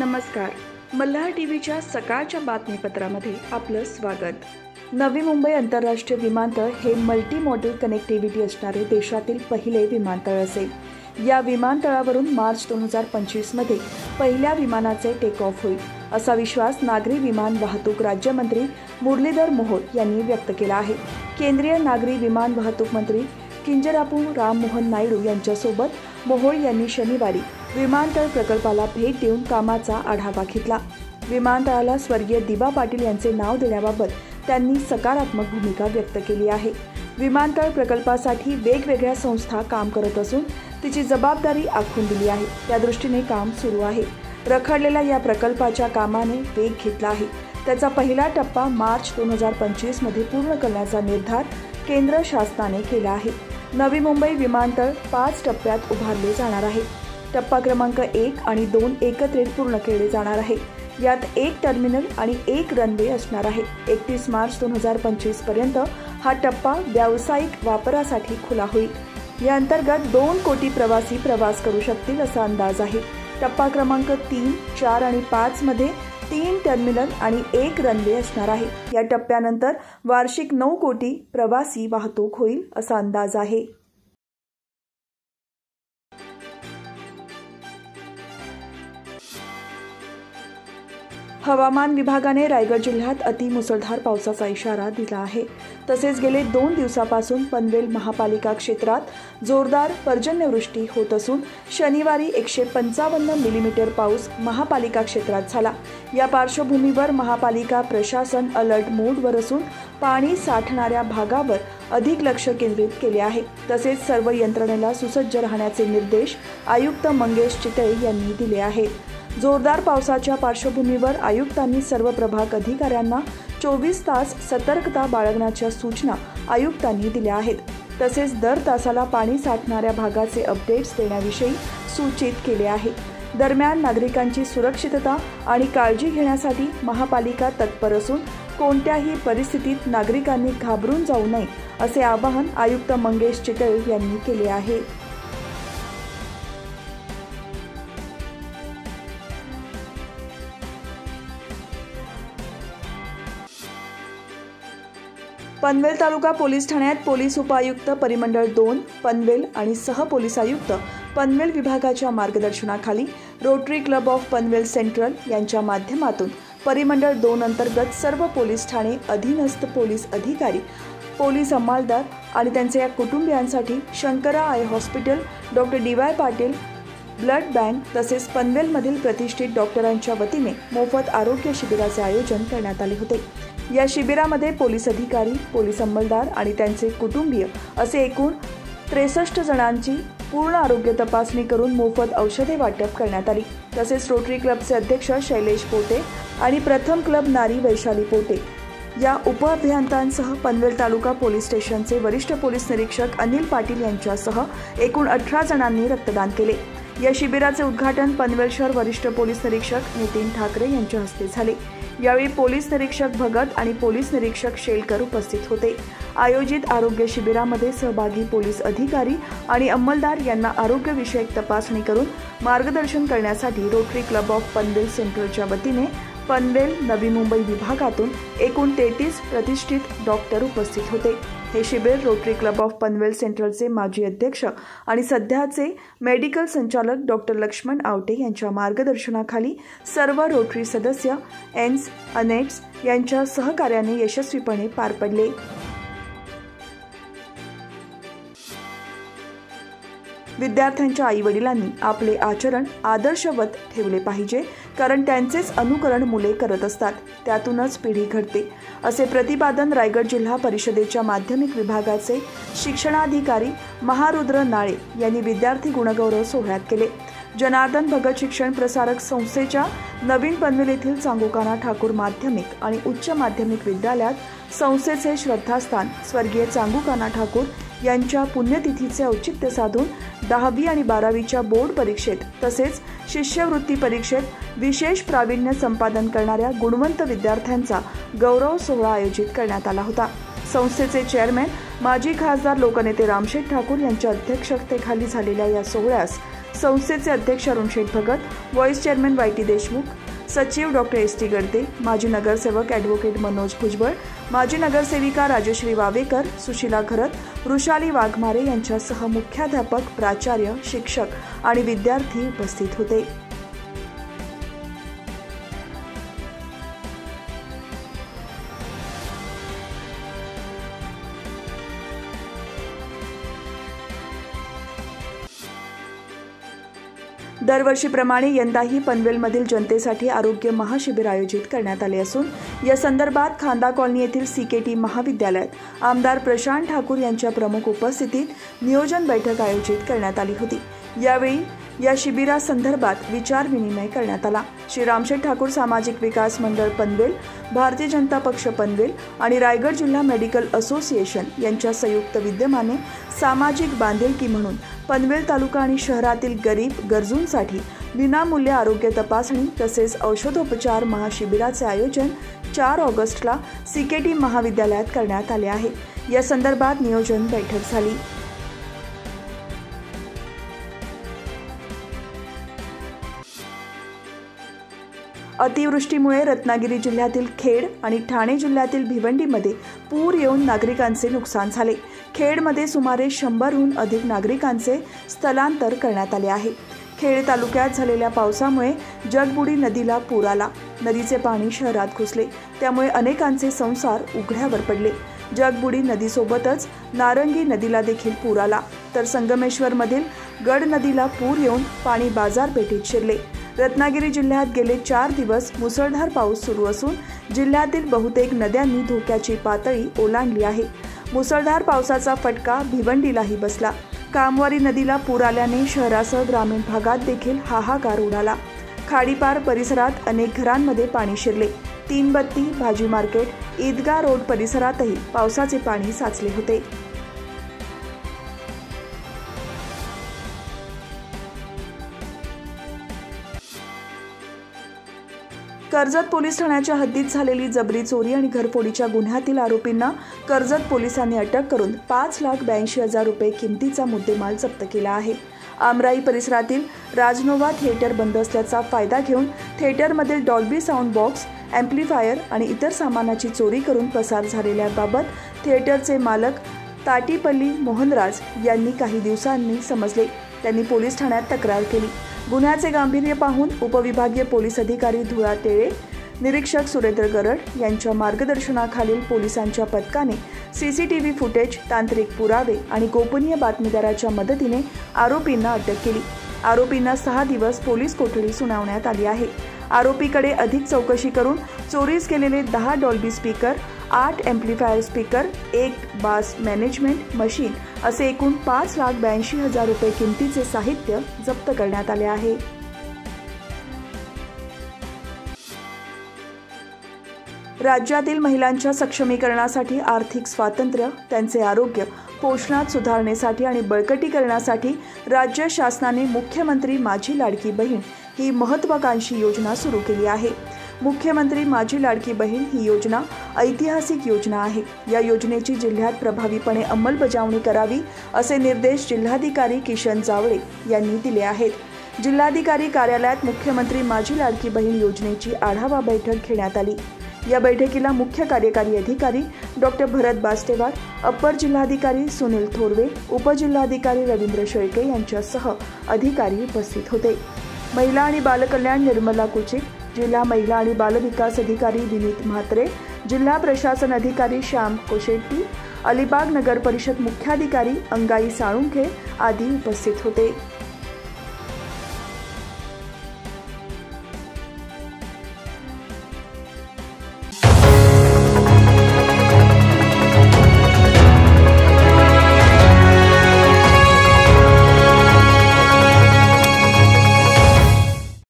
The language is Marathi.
नमस्कार. मल्हार टीव्हीच्या सकाळच्या बातमीपत्रामध्ये आपलं स्वागत. नवी मुंबई आंतरराष्ट्रीय विमानतळ हे मल्टी मॉडेल कनेक्टिव्हिटी असणारे देशातील पहिले विमानतळ असेल. या विमानतळावरून मार्च 2025 मध्ये पहिल्या विमानाचे टेक ऑफ होईल असा विश्वास नागरी विमान वाहतूक राज्यमंत्री मुरलीधर मोहोळ यांनी व्यक्त केला आहे. केंद्रीय नागरी विमान वाहतूक मंत्री किंजरापू राममोहन नायडू यांच्यासोबत मोहोळ यांनी शनिवारी विमानतळ प्रकल्पाला भेट देऊन कामाचा आढावा घेतला. विमानतळाला स्वर्गीय दिबा पाटील यांचे नाव देण्याबाबत त्यांनी सकारात्मक भूमिका व्यक्त केली आहे. विमानतळ प्रकल्पासाठी वेगवेगळ्या संस्था काम करत असून तिची जबाबदारी आखून दिली आहे. त्या दृष्टीने काम सुरू आहे. रखडलेल्या या प्रकल्पाच्या कामाने वेग घेतला आहे. त्याचा पहिला टप्पा मार्च 2025 मध्ये पूर्ण करण्याचा निर्धार केंद्र शासनाने केला आहे. नवी मुंबई विमानतळ 5 टप्प्यात उभारले जाणार आहे. टप्पा क्रमांक 1 आणि 2 एकत्रित पूर्ण केले जाणार आहे. यात 1 टर्मिनल आणि 1 रनवे असणार आहे. 31 मार्च 2025 पर्यंत हा टप्पा व्यावसायिक वापरासाठी खुला होईल. या अंतर्गत 2 कोटी प्रवासी प्रवास करू शकतील असा अंदाज आहे. टप्पा क्रमांक 3, 4 आणि 5 मध्ये 3 टर्मिनल आणि 1 रनवे असणार आहे. या टप्प्यानंतर वार्षिक 9 कोटी प्रवासी वाहतूक होईल असा अंदाज आहे. हवामान विभागाने रायगड जिल्ह्यात अतिमुसळधार पावसाचा इशारा दिला आहे. तसेच गेले 2 दिवसापासून पनवेल महापालिका क्षेत्रात जोरदार पर्जन्यवृष्टी होत असून शनिवारी 155 मिलीमीटर पाऊस महापालिका क्षेत्रात झाला. या पार्श्वभूमीवर महापालिका प्रशासन अलर्ट मोडवर असून पाणी साठणाऱ्या भागावर अधिक लक्ष केंद्रित केले आहे. तसेच सर्व यंत्रणेला सुसज्ज राहण्याचे निर्देश आयुक्त मंगेश चितळे यांनी दिले आहेत. जोरदार पावसाच्या पार्श्वभूमीवर आयुक्तांनी सर्व प्रभाग अधिकाऱ्यांना 24 तास सतर्कता बाळगण्याच्या सूचना आयुक्तांनी दिल्या आहेत. तसेच दर तासाला पाणी साठणाऱ्या भागाचे अपडेट्स देण्याविषयी सूचित केले आहे. दरम्यान नागरिकांची सुरक्षितता आणि काळजी घेण्यासाठी महापालिका तत्पर असून कोणत्याही परिस्थितीत नागरिकांनी घाबरून जाऊ नये असे आवाहन आयुक्त मंगेश चितळे यांनी केले आहे. पनवेल तालुका पोलीस ठाण्यात पोलीस उपआयुक्त परिमंडळ 2 पनवेल आणि सहपोलीस आयुक्त पनवेल विभागाच्या मार्गदर्शनाखाली rotary club of Panvel central यांच्या माध्यमातून परिमंडळ 2 अंतर्गत सर्व पोलीस ठाणे अधीनस्थ पोलीस अधिकारी, पोलीस अंमलदार आणि त्यांच्या कुटुंबियांसाठी Shankara I hospital, doctor DY Patil blood bank तसेच पनवेलमधील प्रतिष्ठित डॉक्टरांच्या वतीने मोफत आरोग्य शिबिराचे आयोजन करण्यात आले होते. या शिबिरामध्ये पोलीस अधिकारी, पोलीस अंमलदार आणि त्यांचे कुटुंबीय असे एकूण 63 जणांची पूर्ण आरोग्य तपासणी करून मोफत औषधे वाटप करण्यात आली. तसेच रोटरी क्लबचे अध्यक्ष शैलेश पोटे आणि प्रथम क्लब नारी वैशाली पोटे या उपअभियंत्यांसह पनवेल तालुका पोलीस स्टेशनचे वरिष्ठ पोलीस निरीक्षक अनिल पाटील यांच्यासह एकूण 18 जणांनी रक्तदान केले. या शिबिराचे उद्घाटन पनवेल शहर वरिष्ठ पोलीस निरीक्षक नितीन ठाकरे यांच्या हस्ते झाले. यावेळी पोलीस निरीक्षक भगत आणि पोलीस निरीक्षक शेलकर उपस्थित होते. आयोजित आरोग्य शिबिरामध्ये सहभागी पोलीस अधिकारी आणि अंमलदार यांना आरोग्यविषयक तपासणी करून मार्गदर्शन करण्यासाठी रोटरी क्लब ऑफ पनवेल सेंट्रलच्या वतीने पनवेल नवी मुंबई विभागातून एकूण 33 प्रतिष्ठित डॉक्टर उपस्थित होते. हे शिबिर रोटरी क्लब ऑफ पनवेल सेंट्रलचे माजी अध्यक्ष आणि सध्याचे मेडिकल संचालक डॉक्टर लक्ष्मण आवटे यांच्या मार्गदर्शनाखाली सर्व रोटरी सदस्य, एन्स, अनेट्स यांच्या सहकार्याने यशस्वीपणे पार पडले. विद्यार्थ्यांच्या आईवडिलांनी आपले आचरण आदर्शवत ठेवले पाहिजे, कारण त्यांचेच अनुकरण मुले करत असतात. त्यातूनच पिढी घडते, असे प्रतिपादन रायगड जिल्हा परिषदेच्या माध्यमिक विभागाचे शिक्षणाधिकारी महारुद्र नाळे यांनी विद्यार्थी गुणगौरव सोहळ्यात केले. जनार्दन भगत शिक्षण प्रसारक संस्थेच्या नवीन पनवेल येथील चांगोकाना ठाकूर माध्यमिक आणि उच्च माध्यमिक विद्यालयात संस्थेचे श्रद्धास्थान स्वर्गीय चांगोकाना ठाकूर यांच्या पुण्यतिथीचे औचित्य साधून 10वी आणि 12वीच्या बोर्ड परीक्षेत तसेच शिष्यवृत्ती परीक्षेत विशेष प्रावीण्य संपादन करणाऱ्या गुणवंत विद्यार्थ्यांचा गौरव सोहळा आयोजित करण्यात आला होता. संस्थेचे चेअरमॅन माजी खासदार लोकनेते रामशेठ ठाकूर यांच्या अध्यक्षतेखाली झालेल्या या सोहळ्यास संस्थेचे अध्यक्ष अरुण शेठ भगत, व्हाईस चेअरमन वाय.टी. देशमुख, सचिव डॉक्टर एस.टी. गर्दे, माजी नगरसेवक ॲडव्होकेट मनोज भुजबळ, माजी नगरसेविका राजश्री वावेकर, सुशीला खरत, वृषाली वाघमारे यांच्यासह मुख्याध्यापक, प्राचार्य, शिक्षक आणि विद्यार्थी उपस्थित होते. दरवर्षीप्रमाणे यंदाही पनवेलमधील जनतेसाठी आरोग्य महाशिबिर आयोजित करण्यात आले असून या संदर्भात खांदा कॉलनी येथील CKT महाविद्यालयात आमदार प्रशांत ठाकूर यांच्या प्रमुख उपस्थितीत नियोजन बैठक आयोजित करण्यात आली होती. यावेळी या शिबिरासंदर्भात विचारविनिमय करण्यात आला. श्री रामशेठ ठाकूर सामाजिक विकास मंडळ पनवेल, भारतीय जनता पक्ष पनवेल आणि रायगड जिल्हा मेडिकल असोसिएशन यांच्या संयुक्त विद्यमाने सामाजिक बांधिलकी म्हणून पनवेल तालुका आणि शहरातील गरीब गरजूंसाठी विनामूल्य आरोग्य तपासणी तसेच औषधोपचार महाशिबिराचे आयोजन 4 ऑगस्टला CKT महाविद्यालयात करण्यात आले आहे. या संदर्भात नियोजन बैठक झाली. अतिवृष्टीमुळे रत्नागिरी जिल्ह्यातील खेड आणि ठाणे जिल्ह्यातील भिवंडीमध्ये पूर येऊन नागरिकांचे नुकसान झाले. खेडमध्ये सुमारे 100हून अधिक नागरिकांचे स्थलांतर करण्यात आले आहे. खेड तालुक्यात झालेल्या पावसामुळे जगबुडी नदीला पूर आला. नदीचे पाणी शहरात घुसले, त्यामुळे अनेकांचे संसार उघड्यावर पडले. जगबुडी नदीसोबतच नारंगी नदीला देखील पूर आला, तर संगमेश्वरमधील गड नदीला पूर येऊन पाणी बाजारपेठेत शिरले. रत्नागिरी जिल्ह्यात गेले 4 दिवस मुसळधार पाऊस सुरू असून जिल्ह्यातील बहुतेक नद्यांनी धोक्याची पातळी ओलांडली आहे. मुसळधार पावसाचा फटका भिवंडीलाही बसला. कामवारी नदीला पूर आल्याने शहरासह ग्रामीण भागात देखील हाहाकार उडाला. खाडीपार परिसरात अनेक घरांमध्ये पाणी शिरले. तीनबत्ती, भाजी मार्केट, ईदगाह रोड परिसरातही पावसाचे पाणी साचले होते. कर्जत पोलीस ठाण्याच्या हद्दीत झालेली जबरी चोरी आणि घरफोडीच्या गुन्ह्यातील आरोपींना कर्जत पोलिसांनी अटक करून 5,82,000 रुपये किमतीचा मुद्देमाल जप्त केला आहे. आमराई परिसरातील राजनोवा थिएटर बंद असल्याचा फायदा घेऊन थिएटरमधील डॉल्बी साऊंड बॉक्स, एम्प्लिफायर आणि इतर सामानाची चोरी करून पसार झालेल्याबाबत थिएटरचे मालक ताटीपल्ली मोहनराज यांनी काही दिवसांनी समजले. त्यांनी पोलीस ठाण्यात तक्रार केली. गुन्ह्याचे गांभीर्य पाहून उपविभागीय पोलीस अधिकारी धुळा टेळे, निरीक्षक सुरेंद्र गरड यांच्या मार्गदर्शनाखालील पोलिसांच्या पथकाने CCTV फुटेज, तांत्रिक पुरावे आणि गोपनीय बातमीदाराच्या मदतीने आरोपींना अटक केली. आरोपींना 6 दिवस पोलीस कोठडी सुनावण्यात आली आहे. आरोपीकडे अधिक चौकशी करून चोरीस केलेले 10 डॉल्बी स्पीकर, 8 एम्प्लिफायर स्पीकर, 1 बास मॅनेजमेंट मशीन असे एकूण 5,82,000 रुपये किमतीचे साहित्य जप्त करण्यात आले आहे. राज्यातील महिलांच्या सक्षमीकरणासाठी, आर्थिक स्वातंत्र्य, त्यांचे आरोग्य, पोषणात सुधारणेसाठी आणि बळकटीकरणासाठी राज्य शासनाने मुख्यमंत्री माझी लाडकी बहीण ही महत्त्वाकांक्षी योजना सुरू केली आहे. मुख्यमंत्री माझी लाडकी बहीण ही योजना ऐतिहासिक योजना आहे. या योजनेची जिल्ह्यात प्रभावीपणे अंमलबजावणी करावी असे निर्देश जिल्हाधिकारी किशन जावळे यांनी दिले आहेत. जिल्हाधिकारी कार्यालयात मुख्यमंत्री माझी लाडकी बहीण योजनेची आढावा बैठक घेण्यात आली. या बैठकीला मुख्य कार्यकारी अधिकारी डॉक्टर भरत बास्तेवार, अप्पर जिल्हाधिकारी सुनील थोरवे, उपजिल्हाधिकारी रवींद्र शेळके यांच्यासह अधिकारी उपस्थित होते. महिला आणि बालकल्याण निर्मला कुचिक, जिल्हा महिला आणि बालविकास अधिकारी विनीत म्हात्रे, जिल्हा प्रशासन अधिकारी श्याम कोशेट्टी, अलिबाग नगर परिषद मुख्याधिकारी अंगाई साळुंखे आदी उपस्थित होते.